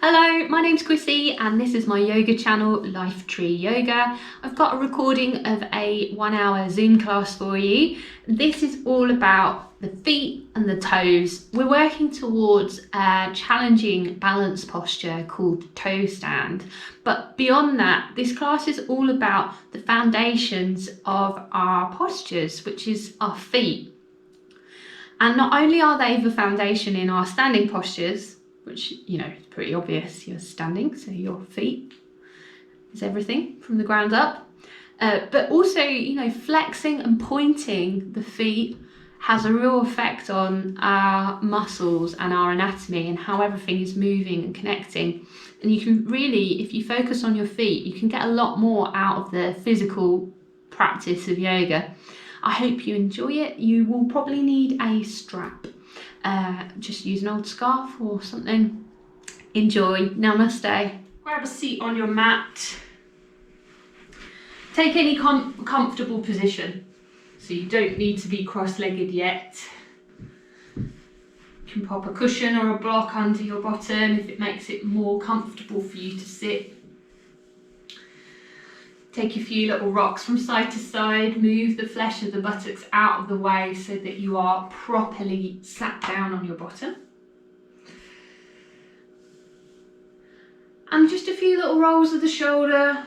Hello, my name's Chrissy and this is my yoga channel, Life Tree Yoga. I've got a recording of a 1-hour Zoom class for you. This is all about the feet and the toes. We're working towards a challenging balance posture called toe stand. But beyond that, this class is all about the foundations of our postures, which is our feet. And not only are they the foundation in our standing postures, which, you know, is pretty obvious, you're standing, so your feet is everything from the ground up. But also, you know, flexing and pointing the feet has a real effect on our muscles and our anatomy and how everything is moving and connecting. And you can really, if you focus on your feet, you can get a lot more out of the physical practice of yoga. I hope you enjoy it. You will probably need a strap. Just use an old scarf or something. Enjoy. Namaste. Grab a seat on your mat. Take any comfortable position. So you don't need to be cross-legged yet. You can pop a cushion or a block under your bottom if it makes it more comfortable for you to sit. Take a few little rocks from side to side, move the flesh of the buttocks out of the way so that you are properly sat down on your bottom. And just a few little rolls of the shoulder.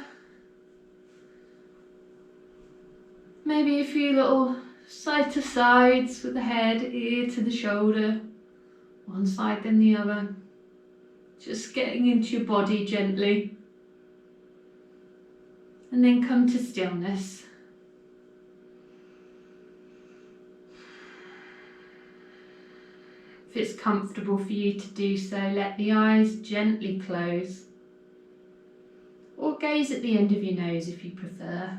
Maybe a few little side to sides with the head, ear to the shoulder, one side then the other. Just getting into your body gently. And then come to stillness. If it's comfortable for you to do so, let the eyes gently close. Or gaze at the end of your nose if you prefer.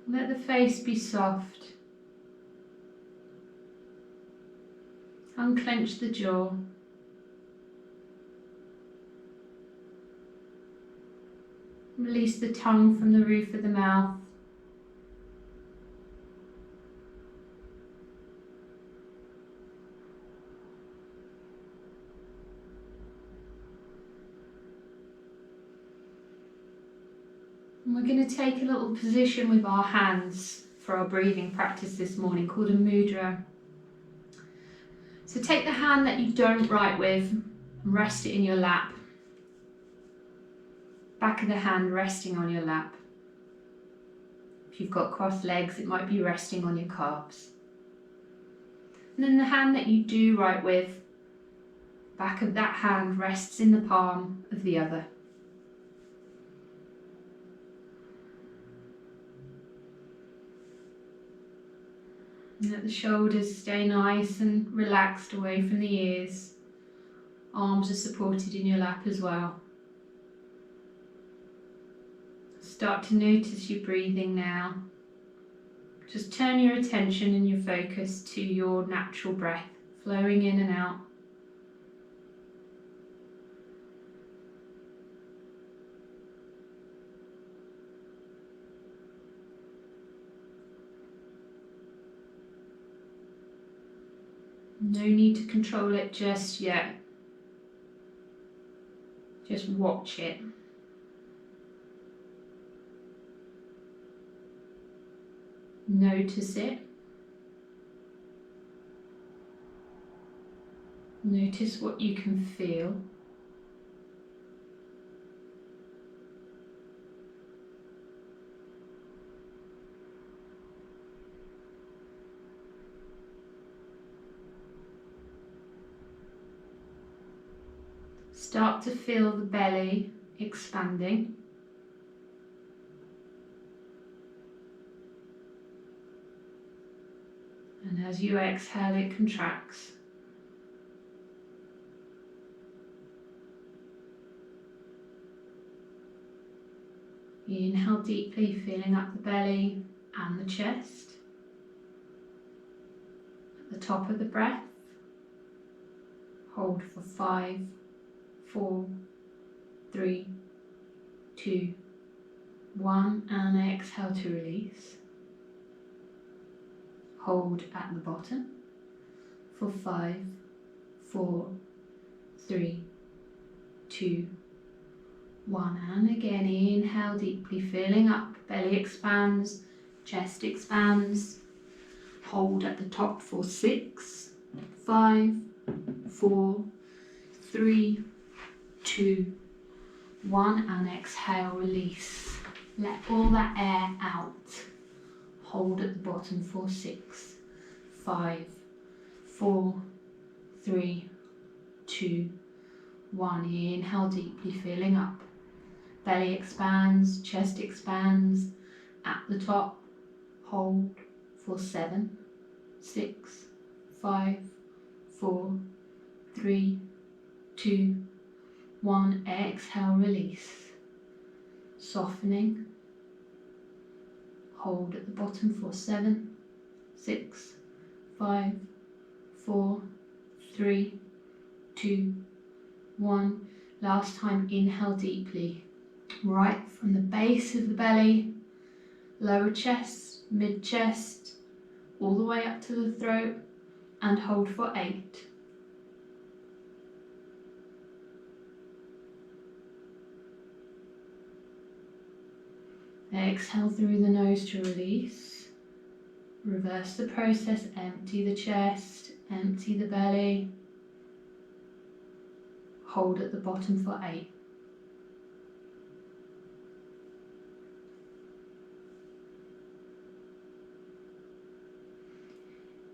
Let the face be soft. Unclench the jaw. Release the tongue from the roof of the mouth. And we're going to take a little position with our hands for our breathing practice this morning called a mudra. So take the hand that you don't write with and rest it in your lap. Back of the hand resting on your lap. If you've got crossed legs, it might be resting on your calves. And then the hand that you do write with, back of that hand rests in the palm of the other. And let the shoulders stay nice and relaxed away from the ears. Arms are supported in your lap as well. Start to notice your breathing now. Just turn your attention and your focus to your natural breath, flowing in and out. No need to control it just yet. Just watch it. Notice it. Notice what you can feel. Start to feel the belly expanding. And as you exhale, it contracts. Inhale deeply, feeling up the belly and the chest. At the top of the breath, hold for 5, 4, 3, 2, 1, and exhale to release. hold at the bottom for 5, 4, 3, 2, 1. And again, inhale deeply, filling up, belly expands, chest expands. Hold at the top for 6, 5, 4, 3, 2, 1. And exhale, release. Let all that air out. Hold at the bottom for 6, 5, 4, 3, 2, 1. Inhale deeply, filling up. Belly expands, chest expands. At the top, hold for 7, 6, 5, 4, 3, 2, 1. Exhale, release. Softening. Hold at the bottom for 7, 6, 5, 4, 3, 2, 1. Last time, inhale deeply. Right from the base of the belly, lower chest, mid chest, all the way up to the throat, and hold for 8. Exhale through the nose to release. Reverse the process, empty the chest, empty the belly. Hold at the bottom for 8.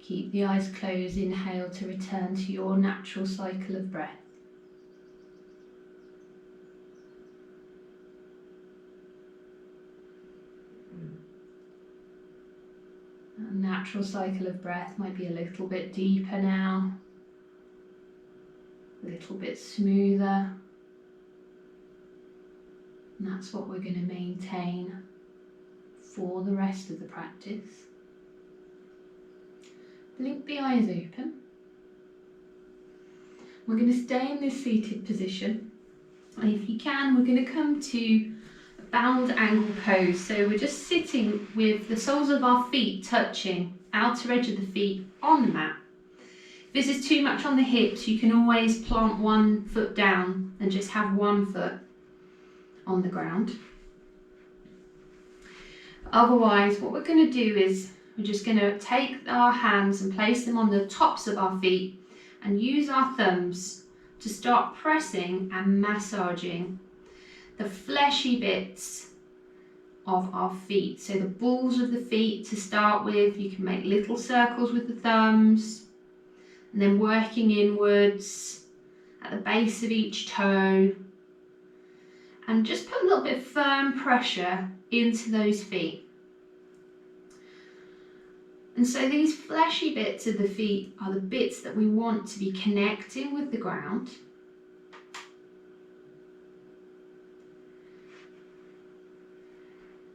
Keep the eyes closed, inhale to return to your natural cycle of breath. A natural cycle of breath might be a little bit deeper now, a little bit smoother. And that's what we're going to maintain for the rest of the practice. Blink the eyes open. We're going to stay in this seated position. And if you can, we're going to come to a bound angle pose. So we're just sitting with the soles of our feet touching, outer edge of the feet on the mat. If this is too much on the hips, you can always plant one foot down and just have one foot on the ground. Otherwise, what we're going to do is we're just going to take our hands and place them on the tops of our feet and use our thumbs to start pressing and massaging the fleshy bits of our feet. So the balls of the feet to start with, you can make little circles with the thumbs and then working inwards at the base of each toe and just put a little bit of firm pressure into those feet. And so these fleshy bits of the feet are the bits that we want to be connecting with the ground.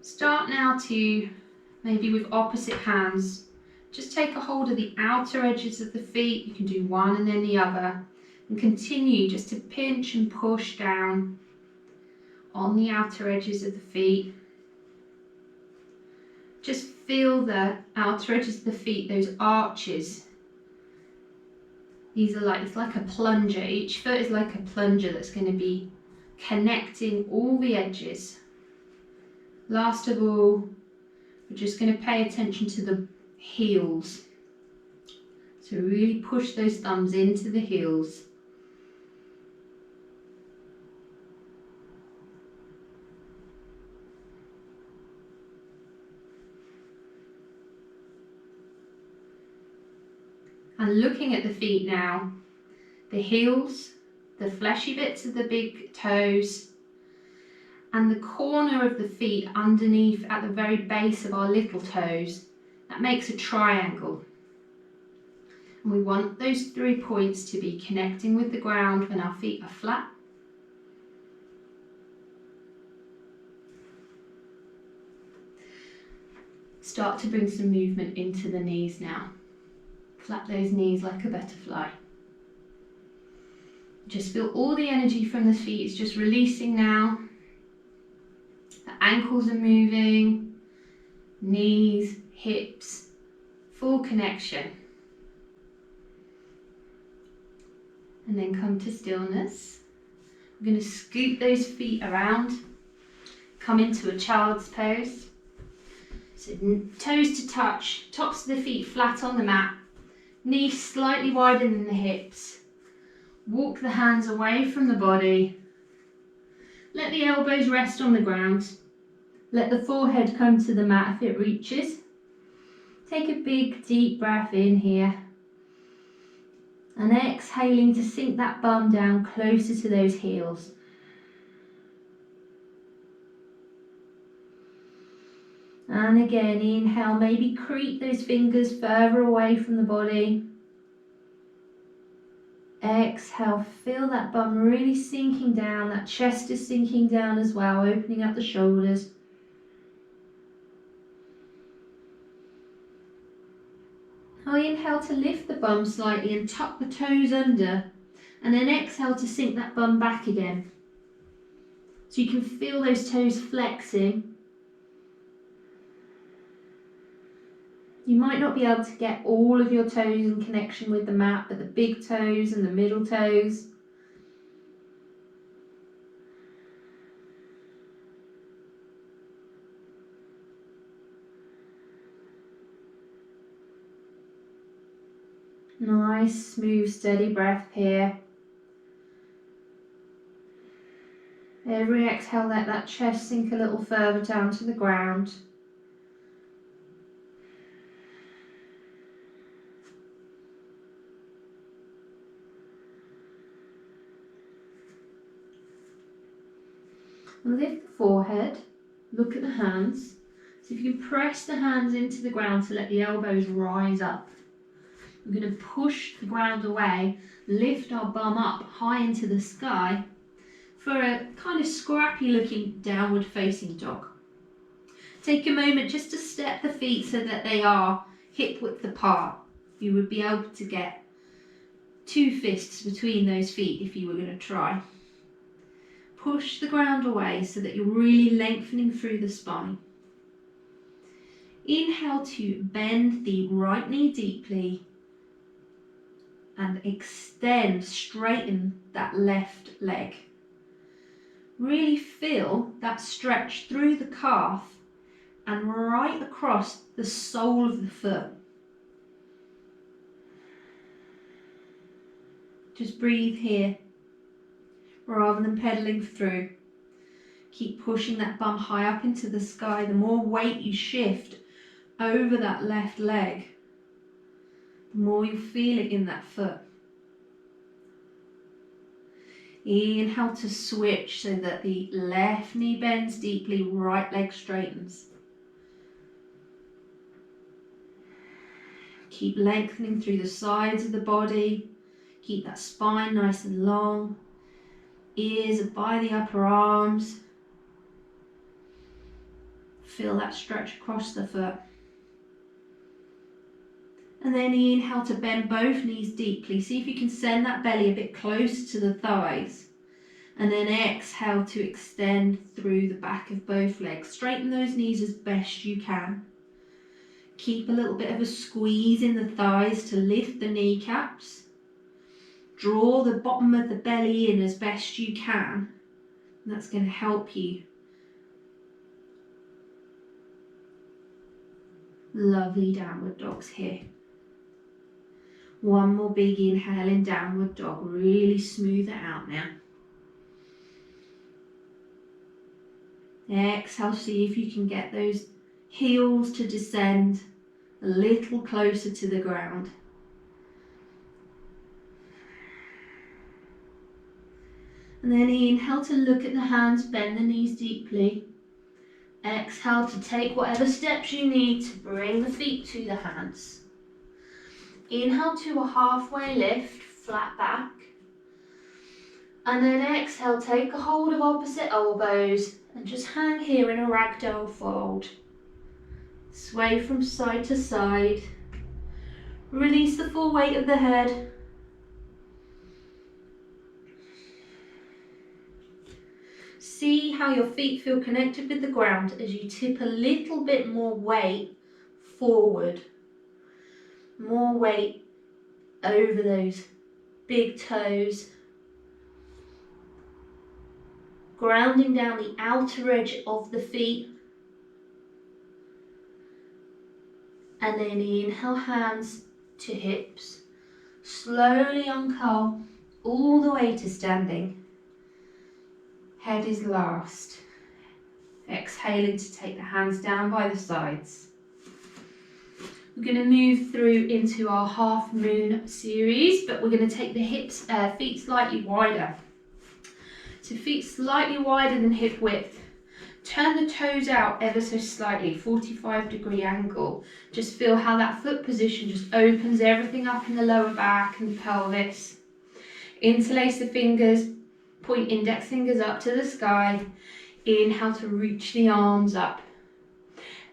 Start now to, maybe with opposite hands, just take a hold of the outer edges of the feet. You can do one and then the other. And continue just to pinch and push down on the outer edges of the feet. Just feel the outer edges of the feet, those arches. These are like, it's like a plunger. Each foot is like a plunger that's going to be connecting all the edges. Last of all, we're just going to pay attention to the heels. So really push those thumbs into the heels. And looking at the feet now, the heels, the fleshy bits of the big toes, and the corner of the feet underneath at the very base of our little toes, that makes a triangle. And we want those 3 points to be connecting with the ground when our feet are flat. Start to bring some movement into the knees now. Flap those knees like a butterfly. Just feel all the energy from the feet is just releasing now. The ankles are moving, knees, hips, Full connection. And then come to stillness. We're going to scoop those feet around. Come into a child's pose. So toes to touch, tops of the feet flat on the mat. Knees slightly wider than the hips. Walk the hands away from the body. Let the elbows rest on the ground. Let the forehead come to the mat if it reaches. Take a big deep breath in here. And exhaling to sink that bum down closer to those heels. And again, inhale, maybe creep those fingers further away from the body. Exhale, feel that bum really sinking down, that chest is sinking down as well, opening up the shoulders. Now inhale to lift the bum slightly and tuck the toes under, and then exhale to sink that bum back again. So you can feel those toes flexing. You might not be able to get all of your toes in connection with the mat, but the big toes and the middle toes. Nice, smooth, steady breath here. Every exhale, let that chest sink a little further down to the ground. And lift the forehead, look at the hands. So if you can press the hands into the ground to let the elbows rise up. We're going to push the ground away, lift our bum up high into the sky for a kind of scrappy looking downward facing dog. Take a moment just to step the feet so that they are hip width apart. You would be able to get 2 fists between those feet if you were going to try. Push the ground away so that you're really lengthening through the spine. Inhale to bend the right knee deeply and extend, straighten that left leg. Really feel that stretch through the calf and right across the sole of the foot. Just breathe here rather than pedaling through. Keep pushing that bum high up into the sky. The more weight you shift over that left leg, the more you feel it in that foot. Inhale to switch so that the left knee bends deeply, right leg straightens. Keep lengthening through the sides of the body. Keep that spine nice and long. Ears are by the upper arms. Feel that stretch across the foot. And then inhale to bend both knees deeply. See if you can send that belly a bit closer to the thighs. And then exhale to extend through the back of both legs. Straighten those knees as best you can. Keep a little bit of a squeeze in the thighs to lift the kneecaps. Draw the bottom of the belly in as best you can. And that's going to help you. Lovely downward dogs here. One more big inhale in downward dog. Really smooth it out now. Exhale, see if you can get those heels to descend a little closer to the ground. And then inhale to look at the hands, bend the knees deeply. Exhale to take whatever steps you need to bring the feet to the hands. Inhale to a halfway lift, flat back. And then exhale, take a hold of opposite elbows and just hang here in a ragdoll fold. Sway from side to side. Release the full weight of the head. See how your feet feel connected with the ground as you tip a little bit more weight forward. More weight over those big toes. Grounding down the outer edge of the feet. And then inhale, hands to hips. Slowly uncurl all the way to standing. Head is last. Exhaling to take the hands down by the sides. We're going to move through into our half moon series, but we're going to take the feet slightly wider. So feet slightly wider than hip width. Turn the toes out ever so slightly, 45-degree angle. Just feel how that foot position just opens everything up in the lower back and the pelvis. Interlace the fingers, point index fingers up to the sky. Inhale to reach the arms up.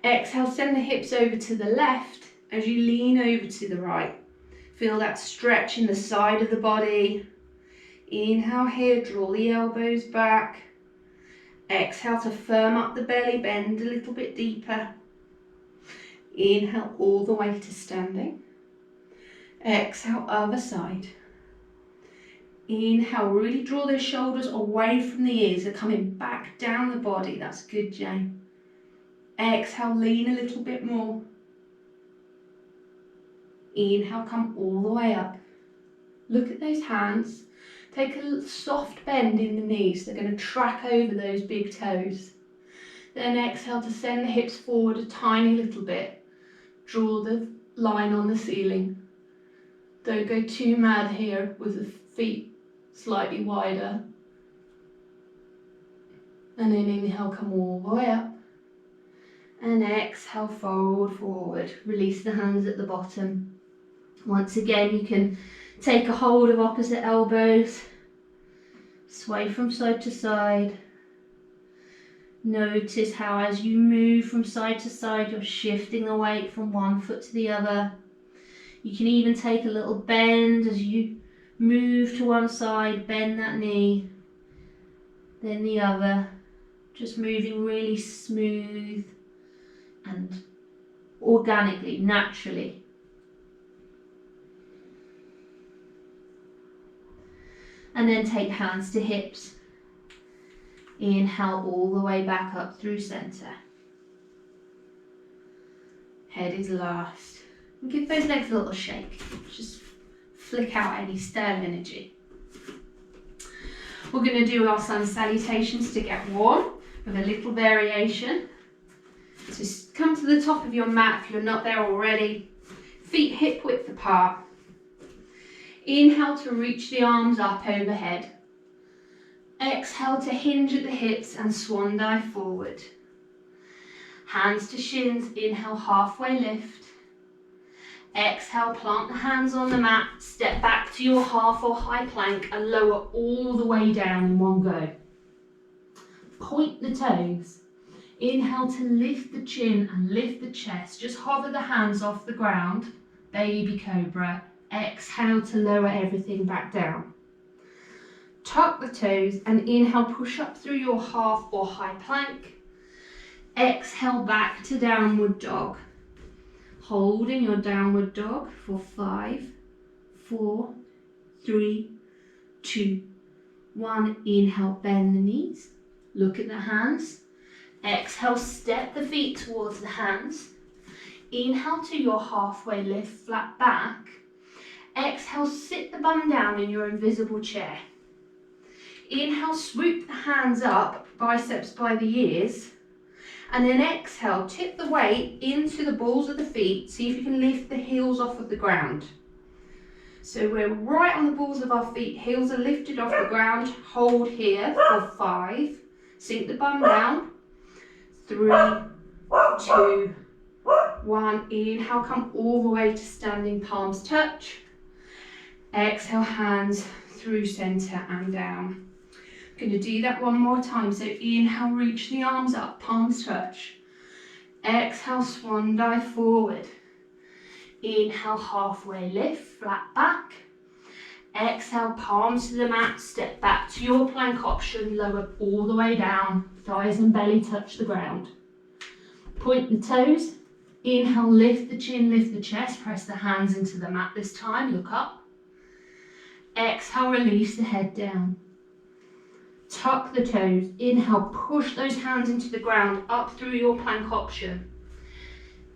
Exhale, send the hips over to the left as you lean over to the right. Feel that stretch in the side of the body. Inhale here, draw the elbows back. Exhale to firm up the belly, bend a little bit deeper. Inhale all the way to standing. Exhale, other side. Inhale, really draw those shoulders away from the ears. They're coming back down the body. That's good, Jane. Exhale, lean a little bit more. Inhale, come all the way up. Look at those hands. Take a soft bend in the knees. They're going to track over those big toes. Then exhale to send the hips forward a tiny little bit. Draw the line on the ceiling. Don't go too mad here with the feet slightly wider. And then inhale, come all the way up. And exhale, fold forward. Release the hands at the bottom. Once again, you can take a hold of opposite elbows. Sway from side to side. Notice how as you move from side to side, you're shifting the weight from one foot to the other. You can even take a little bend as you move to one side, bend that knee, then the other. Just moving really smooth and organically, naturally. And then take hands to hips. Inhale all the way back up through center. Head is last. And give those legs a little shake. Just flick out any stale energy. We're going to do our sun salutations to get warm with a little variation. So come to the top of your mat if you're not there already. Feet hip width apart. Inhale to reach the arms up overhead. Exhale to hinge at the hips and swan dive forward. Hands to shins, inhale halfway lift. Exhale, plant the hands on the mat, step back to your half or high plank and lower all the way down in one go. Point the toes. Inhale to lift the chin and lift the chest. Just hover the hands off the ground, baby cobra. Exhale to lower everything back down. Tuck the toes and inhale, push up through your half or high plank. Exhale back to downward dog. Holding your downward dog for 5, 4, 3, 2, 1. Inhale, bend the knees. Look at the hands. Exhale, step the feet towards the hands. Inhale to your halfway lift, flat back. Exhale, sit the bum down in your invisible chair. Inhale, swoop the hands up, biceps by the ears. And then exhale, tip the weight into the balls of the feet. See if you can lift the heels off of the ground. So we're right on the balls of our feet, heels are lifted off the ground. Hold here for 5. Sink the bum down. 3, 2, 1. Inhale, come all the way to standing, palms touch. Exhale, hands through center and down. Going to do that one more time. So inhale, reach the arms up, palms touch. Exhale, swan dive forward. Inhale, halfway lift, flat back. Exhale, palms to the mat, step back to your plank option, lower all the way down. Thighs and belly touch the ground. Point the toes. Inhale, lift the chin, lift the chest, press the hands into the mat this time, look up. Exhale, release the head down. Tuck the toes. Inhale, push those hands into the ground, up through your plank option.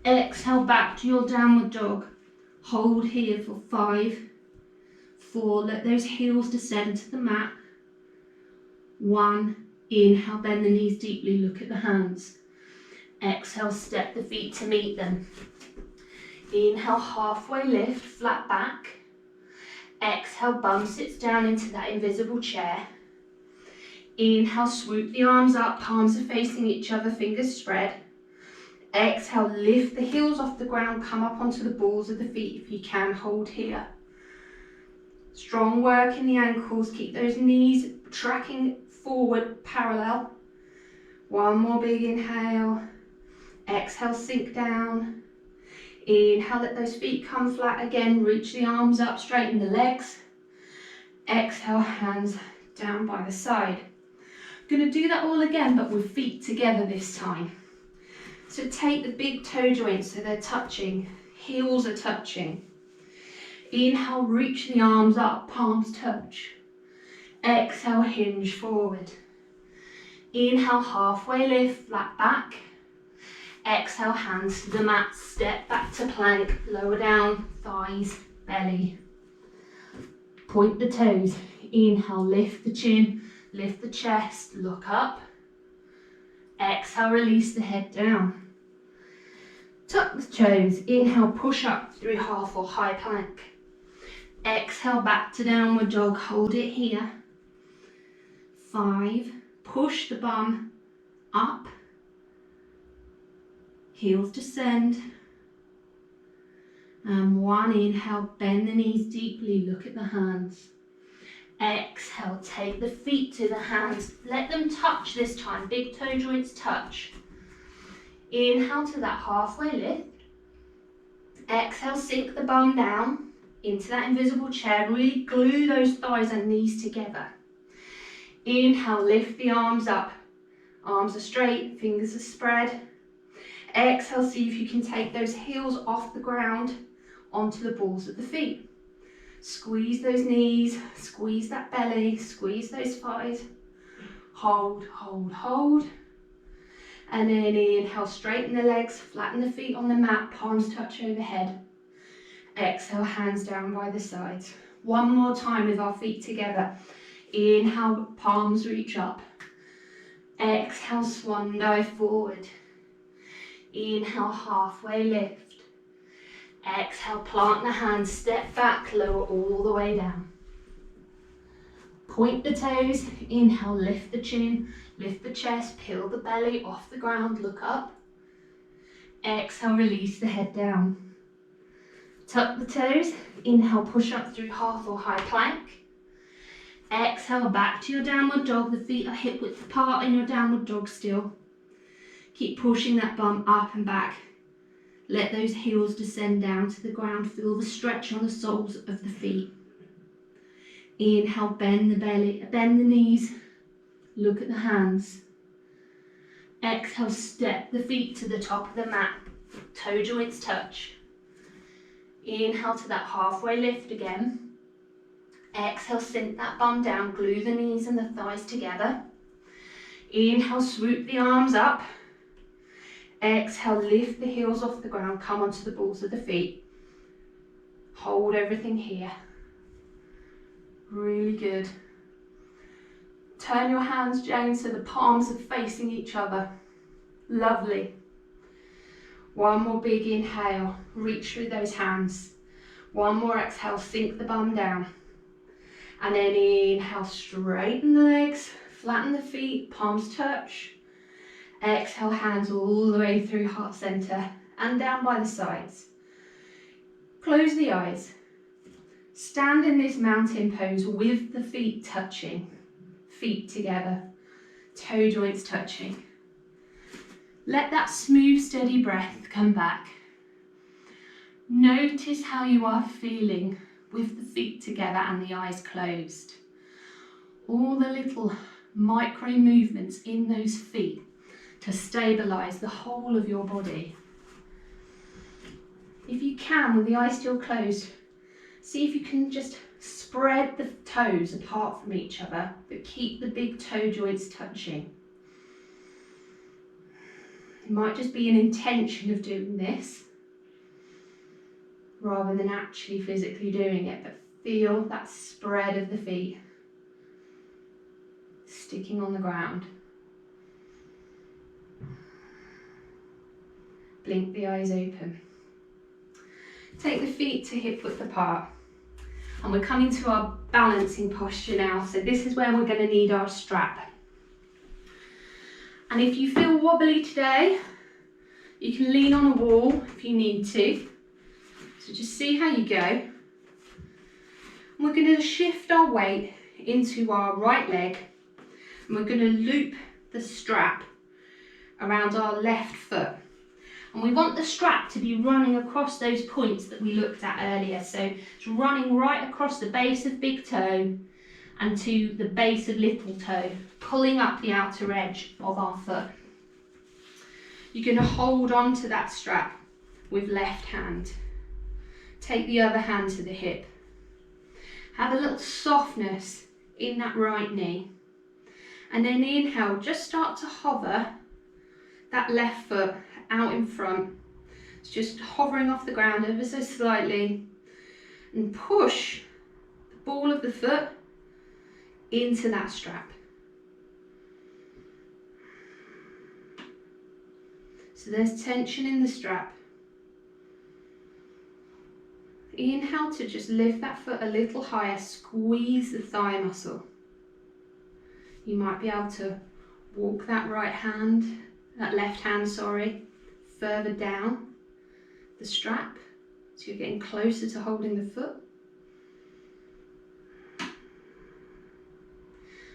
Exhale, back to your downward dog. Hold here for 5, 4, let those heels descend to the mat. 1, inhale, bend the knees deeply, look at the hands. Exhale, step the feet to meet them. Inhale, halfway lift, flat back. Exhale, bum sits down into that invisible chair. Inhale, swoop the arms up, palms are facing each other, fingers spread. Exhale, lift the heels off the ground, come up onto the balls of the feet if you can, hold here. Strong work in the ankles, keep those knees tracking forward, parallel. One more big inhale. Exhale, sink down. Inhale, let those feet come flat again, reach the arms up, straighten the legs. Exhale, hands down by the side. Going to do that all again, but with feet together this time. So take the big toe joints so they're touching, heels are touching. Inhale, reach the arms up, palms touch. Exhale, hinge forward. Inhale, halfway lift, flat back. Exhale, hands to the mat, step back to plank, lower down, thighs, belly. Point the toes. Inhale, lift the chin, lift the chest, look up. Exhale, release the head down. Tuck the toes. Inhale, push up through half or high plank. Exhale, back to downward dog, hold it here. 5, push the bum up. Heels descend. And 1, inhale, bend the knees deeply, look at the hands. Exhale, take the feet to the hands, let them touch this time, big toe joints touch. Inhale to that halfway lift. Exhale, sink the bum down into that invisible chair, really glue those thighs and knees together. Inhale, lift the arms up, arms are straight, fingers are spread. Exhale, see if you can take those heels off the ground onto the balls of the feet. Squeeze those knees, squeeze that belly, squeeze those thighs. Hold, hold, hold. And then inhale, straighten the legs, flatten the feet on the mat, palms touch overhead. Exhale, hands down by the sides. One more time with our feet together. Inhale, palms reach up. Exhale, swan dive forward. Inhale, halfway lift. Exhale, plant the hands, step back, lower all the way down. Point the toes. Inhale, lift the chin, lift the chest, peel the belly off the ground, look up. Exhale, release the head down. Tuck the toes. Inhale, push up through half or high plank. Exhale, back to your downward dog. The feet are hip width apart in your downward dog still. Keep pushing that bum up and back. Let those heels descend down to the ground. Feel the stretch on the soles of the feet. Inhale, bend the belly, bend the knees. Look at the hands. Exhale, step the feet to the top of the mat. Toe joints touch. Inhale to that halfway lift again. Exhale, sink that bum down, glue the knees and the thighs together. Inhale, swoop the arms up. Exhale, lift the heels off the ground, come onto the balls of the feet. Hold everything here. Really good. Turn your hands down so the palms are facing each other. Lovely. One more big inhale, reach through those hands. One more exhale, sink the bum down. And then inhale, straighten the legs, flatten the feet, palms touch. Exhale, hands all the way through heart center and down by the sides. Close the eyes. Stand in this mountain pose with the feet touching, feet together, toe joints touching. Let that smooth, steady breath come back. Notice how you are feeling with the feet together and the eyes closed. All the little micro movements in those feet to stabilize the whole of your body. If you can, with the eyes still closed, see if you can just spread the toes apart from each other, but keep the big toe joints touching. It might just be an intention of doing this, rather than actually physically doing it, but feel that spread of the feet sticking on the ground. Blink the eyes open. Take the feet to hip width apart. And we're coming to our balancing posture now. So this is where we're going to need our strap. And if you feel wobbly today, you can lean on a wall if you need to. So just see how you go. And we're going to shift our weight into our right leg. And we're going to loop the strap around our left foot. And we want the strap to be running across those points that we looked at earlier. So it's running right across the base of big toe and to the base of little toe, pulling up the outer edge of our foot. You're going to hold on to that strap with left hand. Take the other hand to the hip. Have a little softness in that right knee. And then inhale, just start to hover that left foot out in front. It's just hovering off the ground ever so slightly. And push the ball of the foot into that strap. So there's tension in the strap. Inhale to just lift that foot a little higher, squeeze the thigh muscle. You might be able to walk that left hand, further down the strap, so you're getting closer to holding the foot.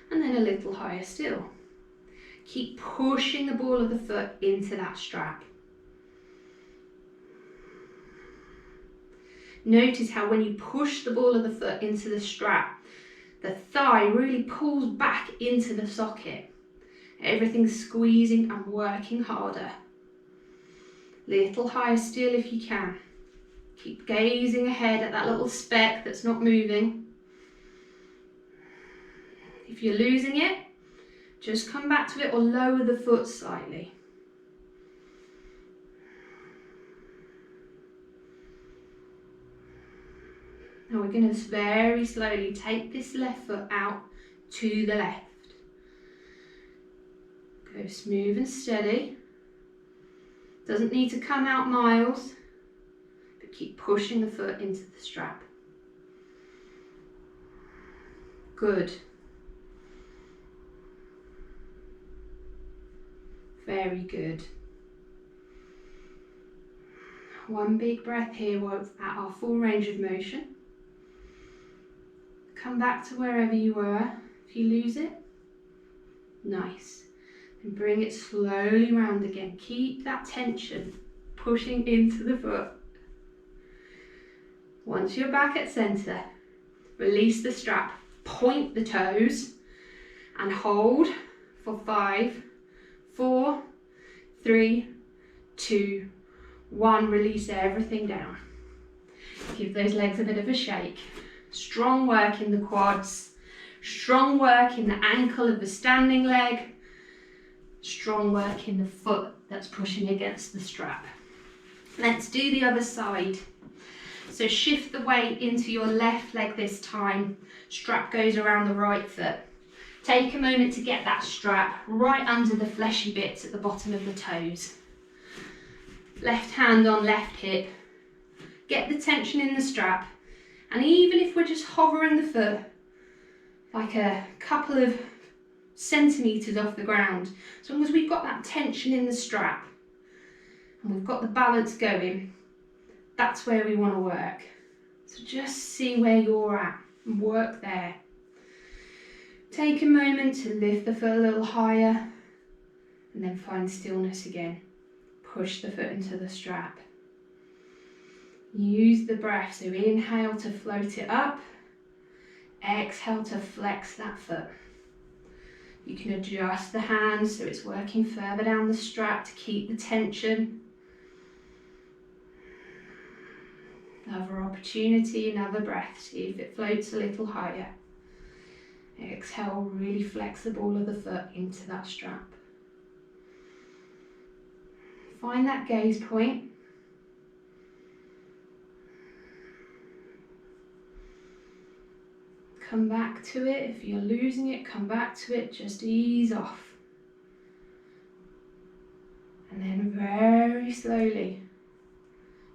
And then a little higher still. Keep pushing the ball of the foot into that strap. Notice how when you push the ball of the foot into the strap, the thigh really pulls back into the socket. Everything's squeezing and working harder. Little higher still if you can. Keep gazing ahead at that little speck that's not moving. If you're losing it, just come back to it or lower the foot slightly. Now we're going to very slowly take this left foot out to the left. Go smooth and steady. Doesn't need to come out miles, but keep pushing the foot into the strap. Good. Very good. One big breath here, we're at our full range of motion. Come back to wherever you were. If you lose it, nice. And bring it slowly round again. Keep that tension pushing into the foot. Once you're back at centre, release the strap, point the toes and hold for 5, 4, 3, 2, 1. Release everything down. Give those legs a bit of a shake. Strong work in the quads, strong work in the ankle of the standing leg, strong work in the foot that's pushing against the strap. Let's do the other side. So shift the weight into your left leg this time. Strap goes around the right foot. Take a moment to get that strap right under the fleshy bits at the bottom of the toes. Left hand on left hip. Get the tension in the strap. And even if we're just hovering the foot, like a couple of centimetres off the ground, as long as we've got that tension in the strap and we've got the balance going, that's where we want to work. So just see where you're at and work there. Take a moment to lift the foot a little higher and then find stillness again. Push the foot into the strap. Use the breath, so inhale to float it up, exhale to flex that foot. You can adjust the hands so it's working further down the strap to keep the tension. Another opportunity, another breath. See if it floats a little higher. Exhale, really flex the ball of the foot into that strap. Find that gaze point. Come back to it. If you're losing it, come back to it. Just ease off. And then very slowly,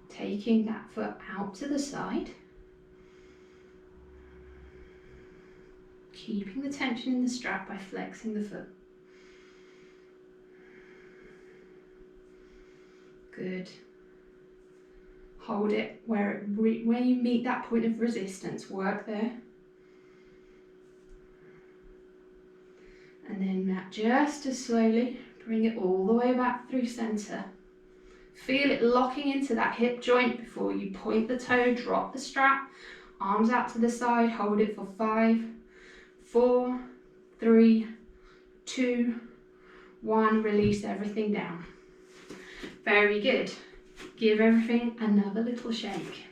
taking that foot out to the side. Keeping the tension in the strap by flexing the foot. Good. Hold it where you meet that point of resistance. Work there. And then just as slowly, bring it all the way back through center. Feel it locking into that hip joint before you point the toe, drop the strap, arms out to the side, hold it for 5, 4, 3, 2, 1, release everything down. Very good. Give everything another little shake.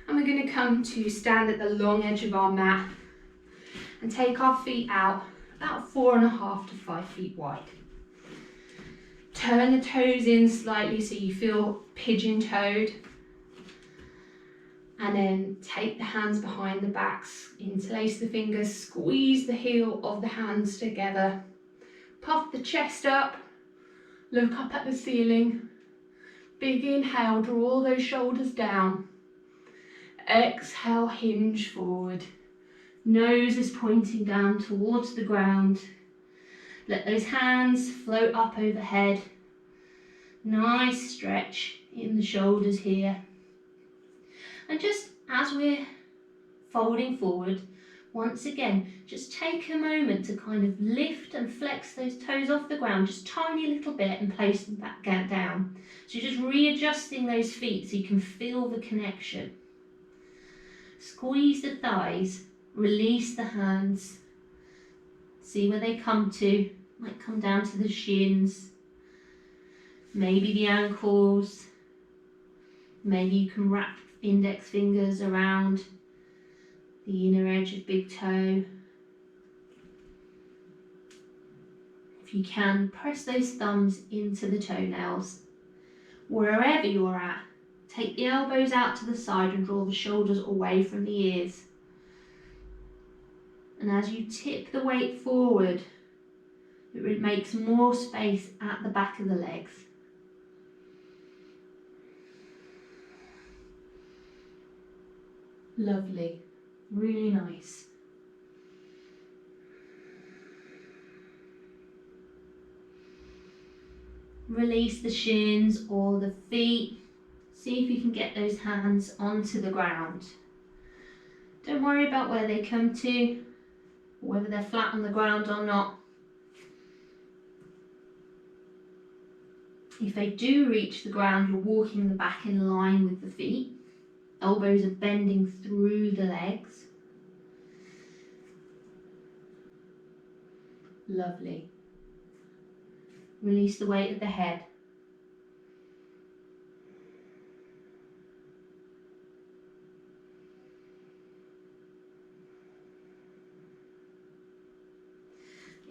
And we're going to come to stand at the long edge of our mat and take our feet out about 4.5 to 5 feet wide. Turn the toes in slightly so you feel pigeon-toed. And then take the hands behind the backs, interlace the fingers, squeeze the heel of the hands together. Puff the chest up, look up at the ceiling. Big inhale, draw those shoulders down. Exhale, hinge forward. Nose is pointing down towards the ground. Let those hands float up overhead. Nice stretch in the shoulders here. And just as we're folding forward, once again, just take a moment to kind of lift and flex those toes off the ground, just tiny little bit, and place them back down. So you're just readjusting those feet so you can feel the connection. Squeeze the thighs, release the hands. See where they come to. Might come down to the shins, maybe the ankles. Maybe you can wrap index fingers around the inner edge of big toe. If you can, press those thumbs into the toenails. Wherever you're at, take the elbows out to the side and draw the shoulders away from the ears. And as you tip the weight forward, it makes more space at the back of the legs. Lovely, really nice. Release the shins or the feet. See if you can get those hands onto the ground. Don't worry about where they come to, or whether they're flat on the ground or not. If they do reach the ground, you're walking the back in line with the feet. Elbows are bending through the legs. Lovely. Release the weight of the head.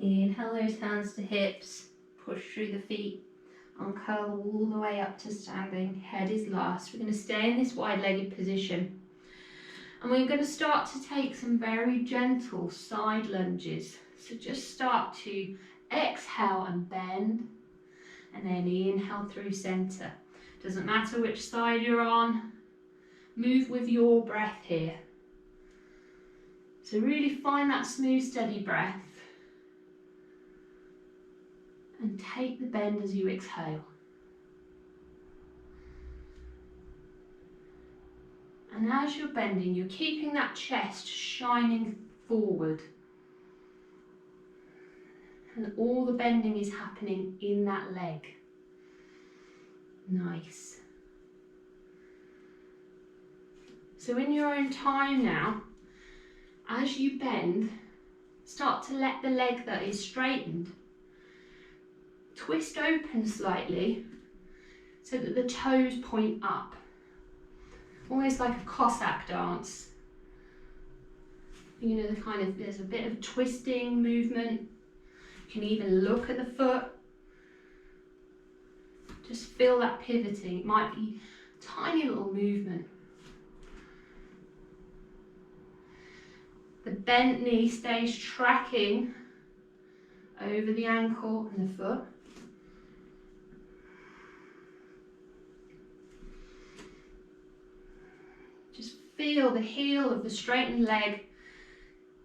Inhale those hands to hips, push through the feet, uncurl all the way up to standing. Head is last. We're going to stay in this wide-legged position. And we're going to start to take some very gentle side lunges. So just start to exhale and bend, and then inhale through center. Doesn't matter which side you're on, move with your breath here. So really find that smooth, steady breath. And take the bend as you exhale. And as you're bending, you're keeping that chest shining forward. And all the bending is happening in that leg. Nice. So in your own time now, as you bend, start to let the leg that is straightened twist open slightly so that the toes point up. almost like a Cossack dance. You know, there's a bit of twisting movement. You can even look at the foot. Just feel that pivoting. It might be a tiny little movement. The bent knee stays tracking over the ankle and the foot. Just feel the heel of the straightened leg.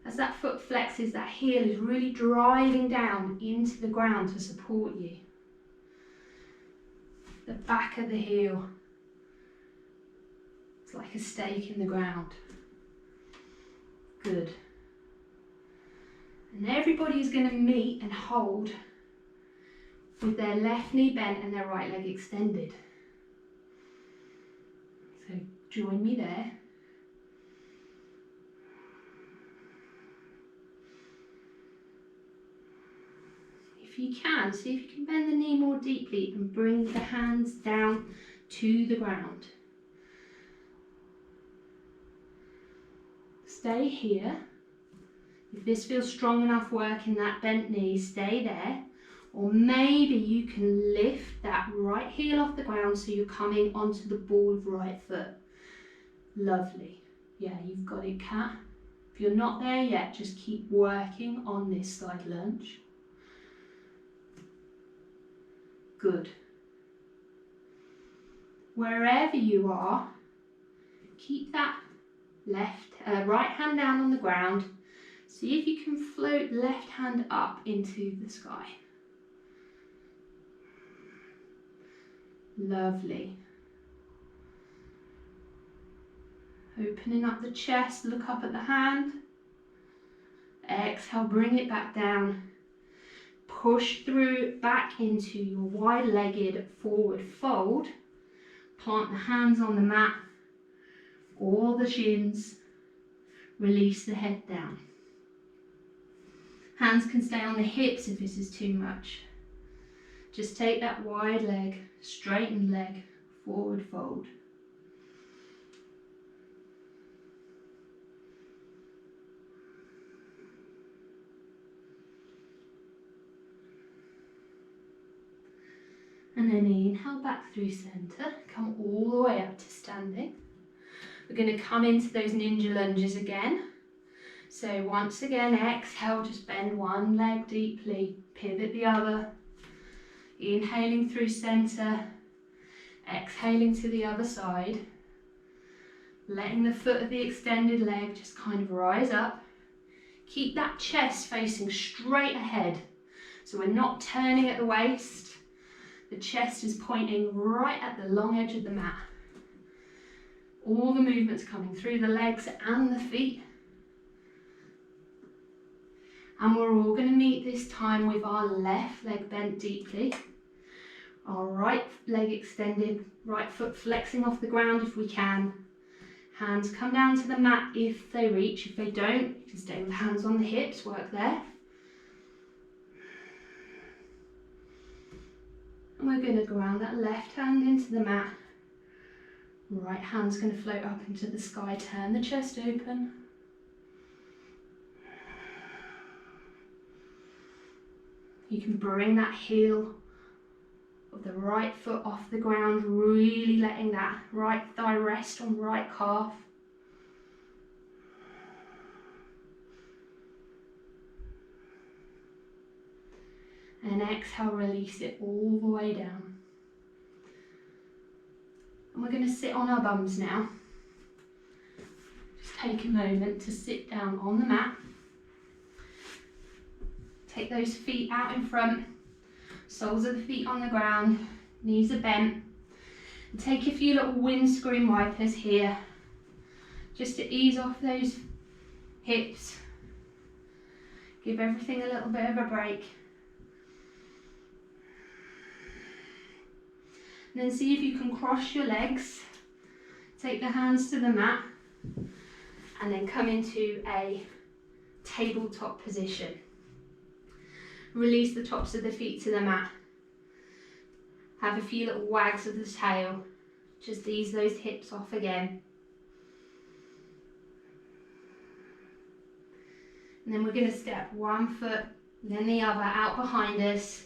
As that foot flexes, that heel is really driving down into the ground to support you. The back of the heel. It's like a stake in the ground. Good. And everybody's going to meet and hold with their left knee bent and their right leg extended. So join me there. If you can, see if you can bend the knee more deeply and bring the hands down to the ground. Stay here. If this feels strong enough working that bent knee, stay there. Or maybe you can lift that right heel off the ground so you're coming onto the ball of right foot. Lovely. Yeah, you've got it, cat. If you're not there yet, just keep working on this side lunge. Good. Wherever you are, keep that right hand down on the ground. See if you can float left hand up into the sky. Lovely. Opening up the chest, look up at the hand. Exhale, bring it back down. Push through back into your wide-legged forward fold. Plant the hands on the mat, or the shins. Release the head down. Hands can stay on the hips if this is too much. Just take that wide leg, straightened leg, forward fold. And then inhale back through center, come all the way up to standing. We're going to come into those ninja lunges again. So once again, exhale, just bend one leg deeply, pivot the other. Inhaling through center, exhaling to the other side. Letting the foot of the extended leg just kind of rise up. Keep that chest facing straight ahead. So we're not turning at the waist. The chest is pointing right at the long edge of the mat. All the movements coming through the legs and the feet. And we're all going to meet this time with our left leg bent deeply. Our right leg extended, right foot flexing off the ground if we can. Hands come down to the mat if they reach. If they don't, you can stay with hands on the hips, work there. And we're going to ground that left hand into the mat. Right hand's going to float up into the sky. Turn the chest open. You can bring that heel of the right foot off the ground, really letting that right thigh rest on right calf. And exhale, release it all the way down. And we're going to sit on our bums now. Just take a moment to sit down on the mat. Take those feet out in front, soles of the feet on the ground, knees are bent. And take a few little windscreen wipers here, just to ease off those hips. Give everything a little bit of a break. And then see if you can cross your legs, take the hands to the mat, and then come into a tabletop position. Release the tops of the feet to the mat. Have a few little wags of the tail. Just ease those hips off again. And then we're going to step one foot, then the other out behind us.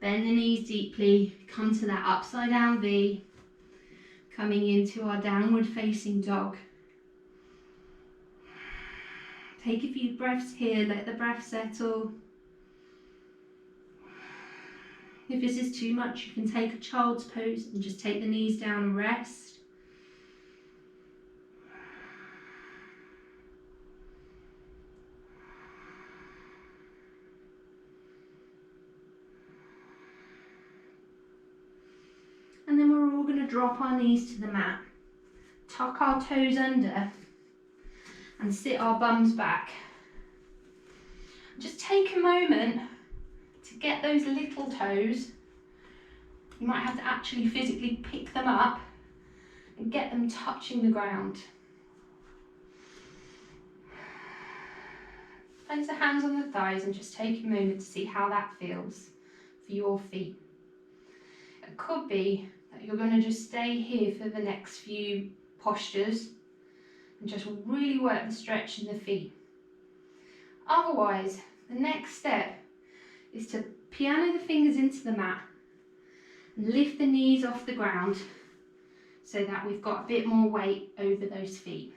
Bend the knees deeply, come to that upside down V, coming into our downward facing dog. Take a few breaths here, let the breath settle. If this is too much, you can take a child's pose and just take the knees down and rest. And then we're all going to drop our knees to the mat, tuck our toes under and sit our bums back. Just take a moment to get those little toes. You might have to actually physically pick them up and get them touching the ground. Place the hands on the thighs and just take a moment to see how that feels for your feet. It could be that you're going to just stay here for the next few postures and just really work the stretch in the feet. Otherwise, the next step is to piano the fingers into the mat and lift the knees off the ground so that we've got a bit more weight over those feet.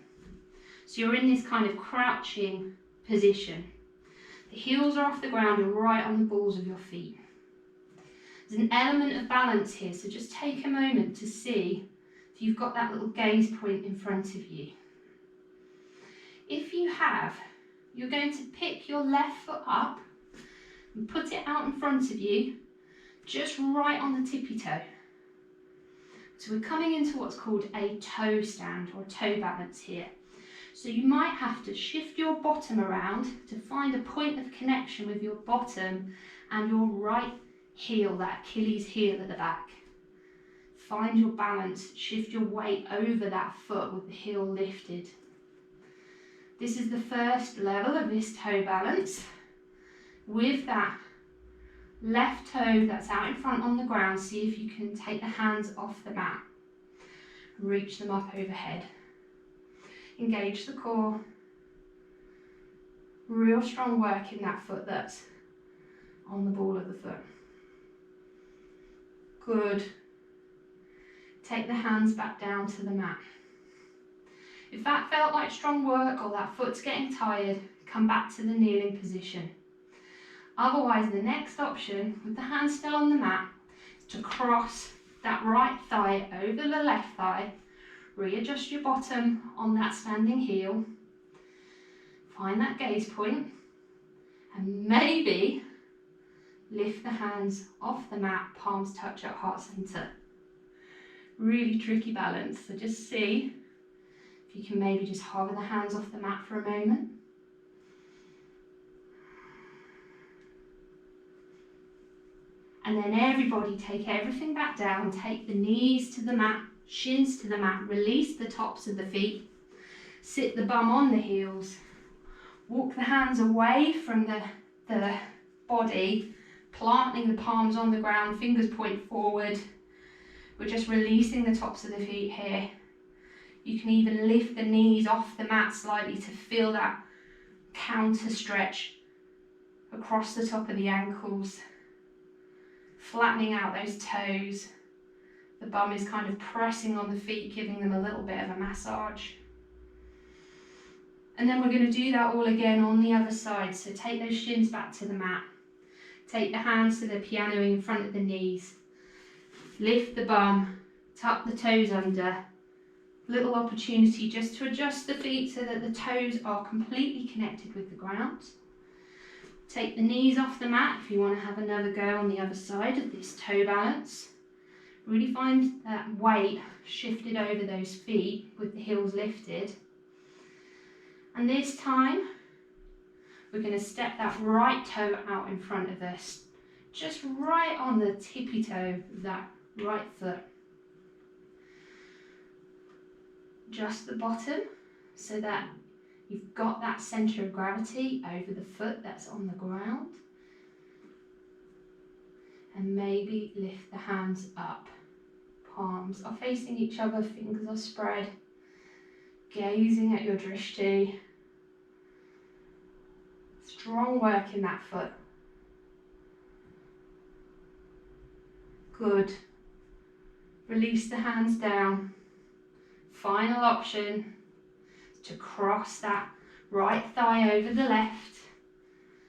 So you're in this kind of crouching position. The heels are off the ground, you're right on the balls of your feet. There's an element of balance here, so just take a moment to see if you've got that little gaze point in front of you. If you have, you're going to pick your left foot up and put it out in front of you, just right on the tippy toe. So we're coming into what's called a toe stand or toe balance here. So you might have to shift your bottom around to find a point of connection with your bottom and your right heel, that Achilles heel at the back. Find your balance, shift your weight over that foot with the heel lifted. This is the first level of this toe balance. With that left toe that's out in front on the ground, see if you can take the hands off the mat. Reach them up overhead. Engage the core. Real strong work in that foot that's on the ball of the foot. Good. Take the hands back down to the mat. If that felt like strong work or that foot's getting tired, come back to the kneeling position. Otherwise, the next option, with the hands still on the mat, is to cross that right thigh over the left thigh, readjust your bottom on that standing heel, find that gaze point, and maybe lift the hands off the mat, palms touch at heart center. Really tricky balance, so just see if you can maybe just hover the hands off the mat for a moment. And then everybody take everything back down, take the knees to the mat, shins to the mat, release the tops of the feet, sit the bum on the heels, walk the hands away from the body, planting the palms on the ground, fingers point forward. We're just releasing the tops of the feet here. You can even lift the knees off the mat slightly to feel that counter stretch across the top of the ankles. Flattening out those toes. The bum is kind of pressing on the feet, giving them a little bit of a massage. And then we're going to do that all again on the other side. So take those shins back to the mat. Take the hands to the piano in front of the knees. Lift the bum, tuck the toes under. Little opportunity just to adjust the feet so that the toes are completely connected with the ground. Take the knees off the mat if you want to have another go on the other side of this toe balance. Really find that weight shifted over those feet with the heels lifted. And this time, we're going to step that right toe out in front of us, just right on the tippy toe of that right foot. Adjust the bottom so that you've got that centre of gravity over the foot that's on the ground. And maybe lift the hands up. Palms are facing each other, fingers are spread. Gazing at your drishti. Strong work in that foot. Good. Release the hands down. Final option is to cross that right thigh over the left.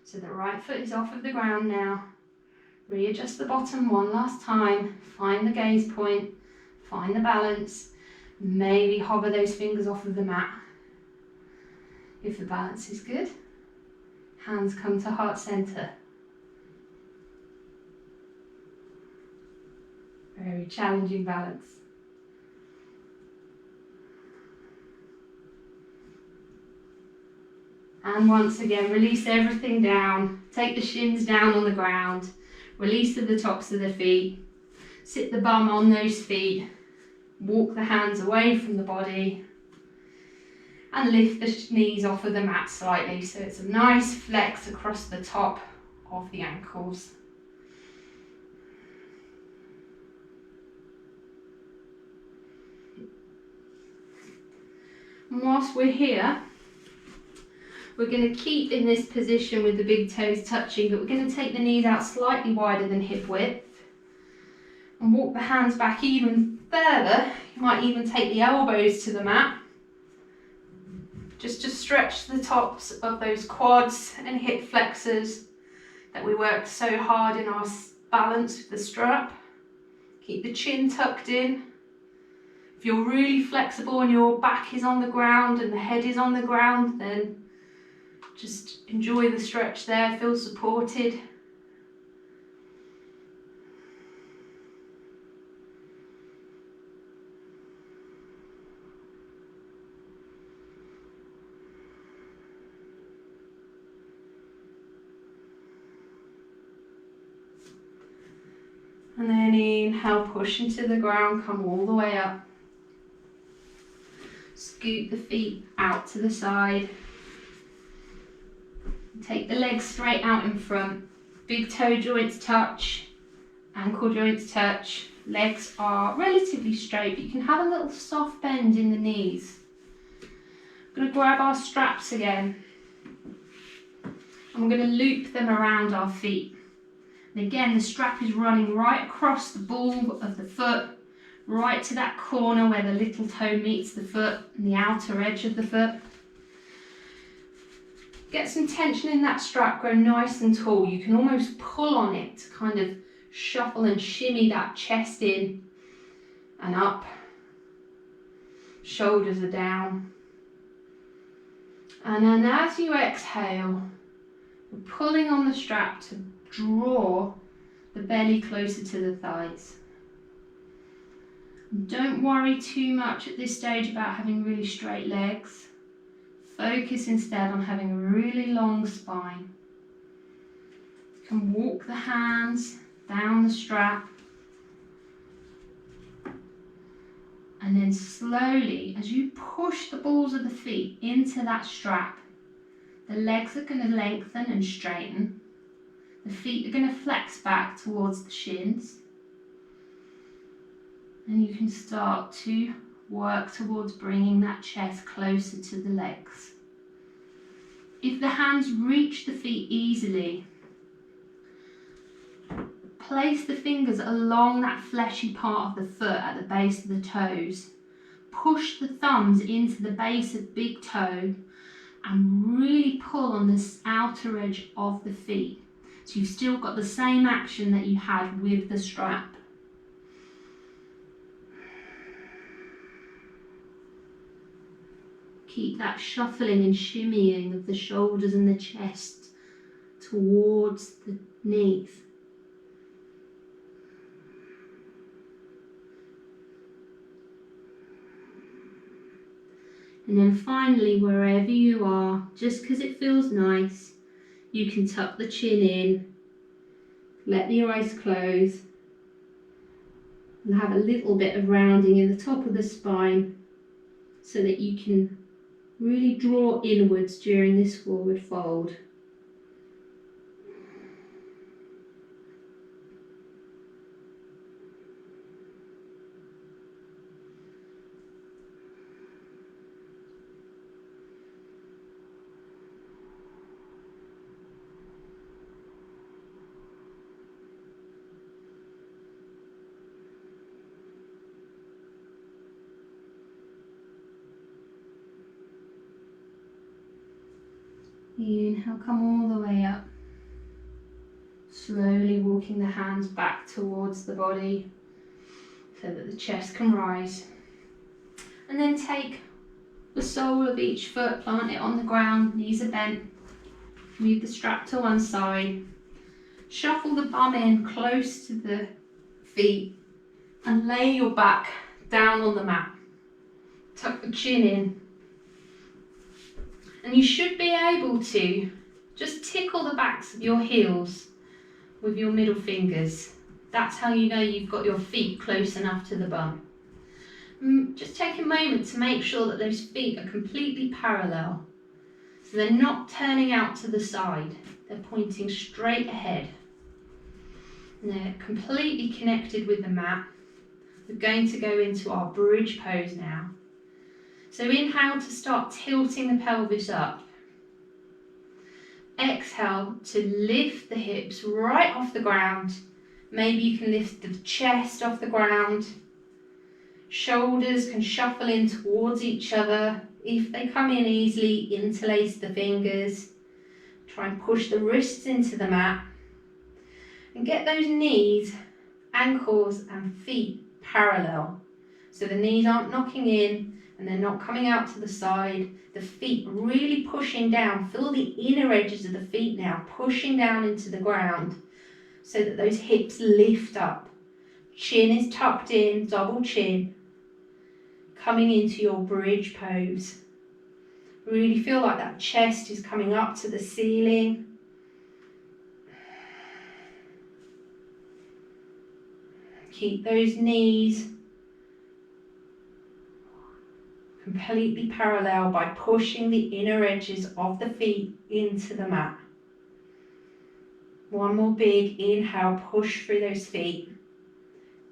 So the right foot is off of the ground now. Readjust the bottom one last time. Find the gaze point. Find the balance. Maybe hover those fingers off of the mat. If the balance is good, hands come to heart center. Very challenging balance. And once again, release everything down. Take the shins down on the ground. Release to the tops of the feet. Sit the bum on those feet. Walk the hands away from the body. And lift the knees off of the mat slightly. So it's a nice flex across the top of the ankles. And whilst we're here, we're going to keep in this position with the big toes touching, but we're going to take the knees out slightly wider than hip width and walk the hands back even further. You might even take the elbows to the mat, just to stretch the tops of those quads and hip flexors that we worked so hard in our balance with the strap. Keep the chin tucked in. If you're really flexible and your back is on the ground and the head is on the ground, then just enjoy the stretch there, feel supported. And then inhale, push into the ground, come all the way up. Scoot the feet out to the side. Take the legs straight out in front. Big toe joints touch, ankle joints touch. Legs are relatively straight, but you can have a little soft bend in the knees. We're going to grab our straps again. And we're going to loop them around our feet. And again, the strap is running right across the ball of the foot, right to that corner where the little toe meets the foot and the outer edge of the foot. Get some tension in that strap, grow nice and tall. You can almost pull on it to kind of shuffle and shimmy that chest in and up. Shoulders are down. And then as you exhale, you're pulling on the strap to draw the belly closer to the thighs. Don't worry too much at this stage about having really straight legs. Focus instead on having a really long spine. You can walk the hands down the strap. And then slowly, as you push the balls of the feet into that strap, the legs are going to lengthen and straighten. The feet are going to flex back towards the shins. And you can start to work towards bringing that chest closer to the legs. If the hands reach the feet easily, place the fingers along that fleshy part of the foot at the base of the toes. Push the thumbs into the base of big toe and really pull on this outer edge of the feet. So you've still got the same action that you had with the strap. Keep that shuffling and shimmying of the shoulders and the chest towards the knees. And then finally, wherever you are, just because it feels nice, you can tuck the chin in, let the eyes close, and have a little bit of rounding in the top of the spine so that you can really draw inwards during this forward fold. Inhale, come all the way up. Slowly walking the hands back towards the body so that the chest can rise. And then take the sole of each foot, plant it on the ground, knees are bent. Move the strap to one side. Shuffle the bum in close to the feet and lay your back down on the mat. Tuck the chin in. And you should be able to just tickle the backs of your heels with your middle fingers. That's how you know you've got your feet close enough to the bum. Just take a moment to make sure that those feet are completely parallel. So they're not turning out to the side, they're pointing straight ahead. And they're completely connected with the mat. We're going to go into our bridge pose now. So inhale to start tilting the pelvis up. Exhale to lift the hips right off the ground. Maybe you can lift the chest off the ground. Shoulders can shuffle in towards each other. If they come in easily, interlace the fingers. Try and push the wrists into the mat. And get those knees, ankles and feet parallel. So the knees aren't knocking in and they're not coming out to the side. The feet really pushing down. Feel the inner edges of the feet now, pushing down into the ground so that those hips lift up. Chin is tucked in, double chin. Coming into your bridge pose. Really feel like that chest is coming up to the ceiling. Keep those knees completely parallel by pushing the inner edges of the feet into the mat. One more big inhale, push through those feet.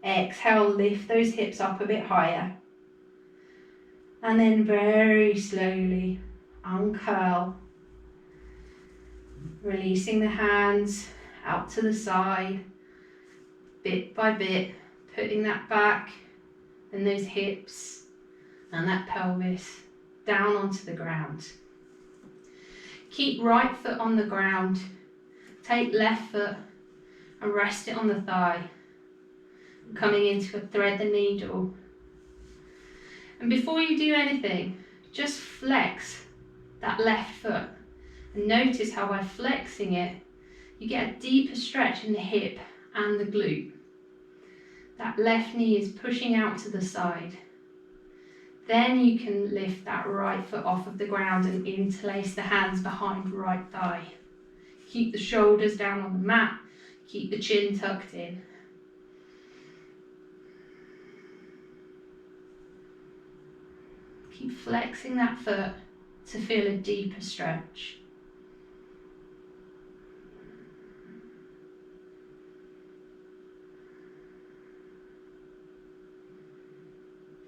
Exhale, lift those hips up a bit higher. And then very slowly uncurl, releasing the hands out to the side, bit by bit, putting that back and those hips and that pelvis down onto the ground. Keep right foot on the ground, take left foot and rest it on the thigh, coming into a thread the needle. And before you do anything, just flex that left foot and notice how by flexing it, you get a deeper stretch in the hip and the glute. That left knee is pushing out to the side. Then you can lift that right foot off of the ground and interlace the hands behind right thigh. Keep the shoulders down on the mat, keep the chin tucked in. Keep flexing that foot to feel a deeper stretch.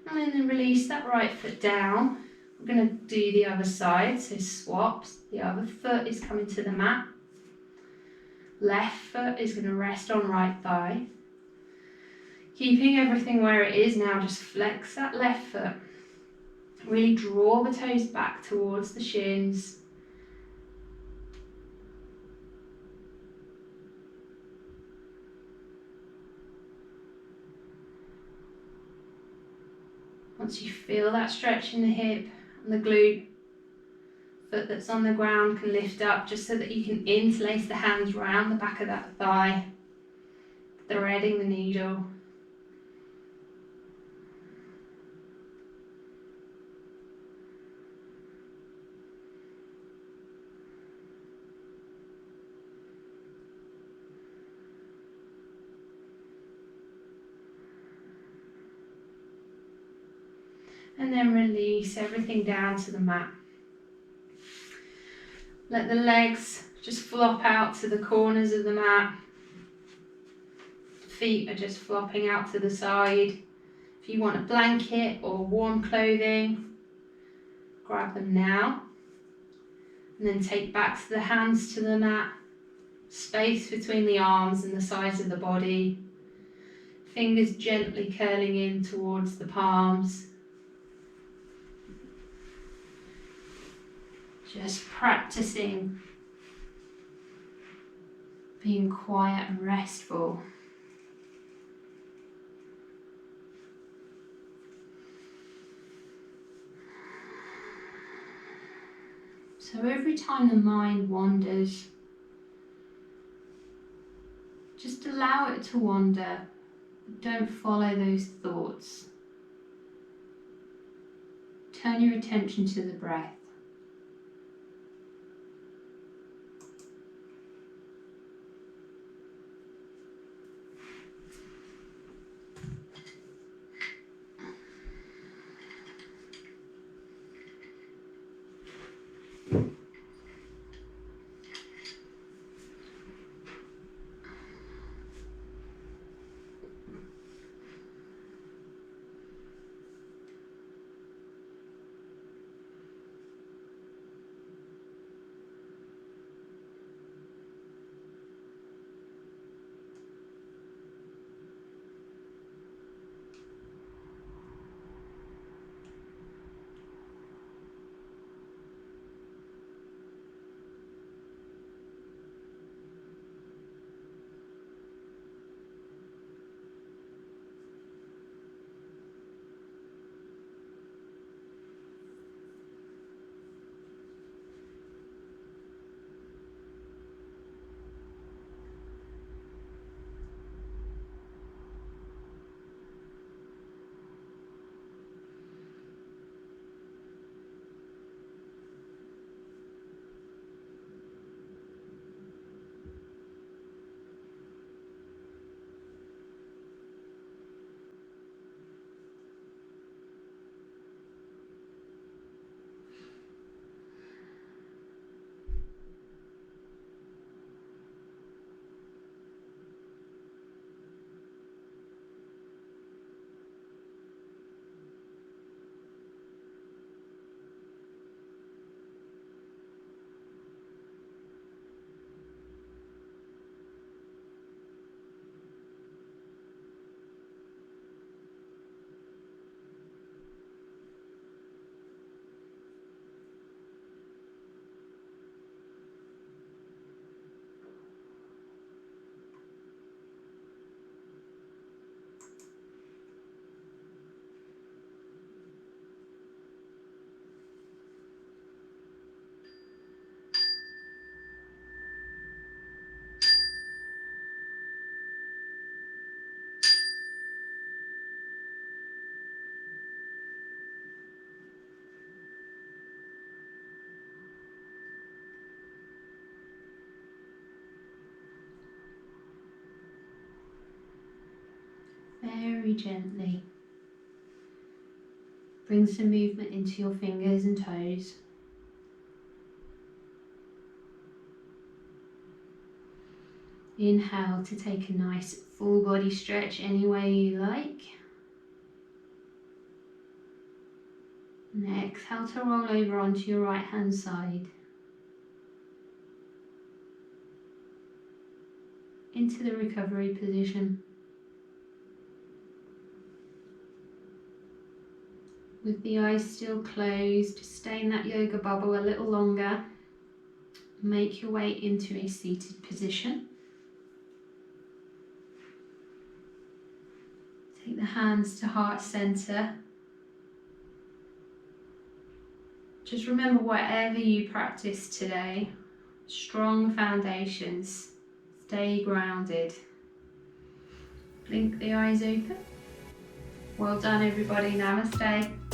And then release that right foot down. We're going to do the other side, so swaps. The other foot is coming to the mat. Left foot is going to rest on right thigh. Keeping everything where it is now, just flex that left foot. Really draw the toes back towards the shins. Once you feel that stretch in the hip and the glute, foot that's on the ground can lift up just so that you can interlace the hands round the back of that thigh, threading the needle. And then release everything down to the mat. Let the legs just flop out to the corners of the mat. Feet are just flopping out to the side. If you want a blanket or warm clothing, grab them now. And then take back to the hands to the mat. Space between the arms and the sides of the body. Fingers gently curling in towards the palms. Just practicing being quiet and restful. So every time the mind wanders, just allow it to wander. Don't follow those thoughts. Turn your attention to the breath. Very gently. Bring some movement into your fingers and toes. Inhale to take a nice full body stretch any way you like. And exhale to roll over onto your right hand side. Into the recovery position. With the eyes still closed, stay in that yoga bubble a little longer. Make your way into a seated position. Take the hands to heart center. Just remember, whatever you practice today, strong foundations. Stay grounded. Blink the eyes open. Well done, everybody. Namaste.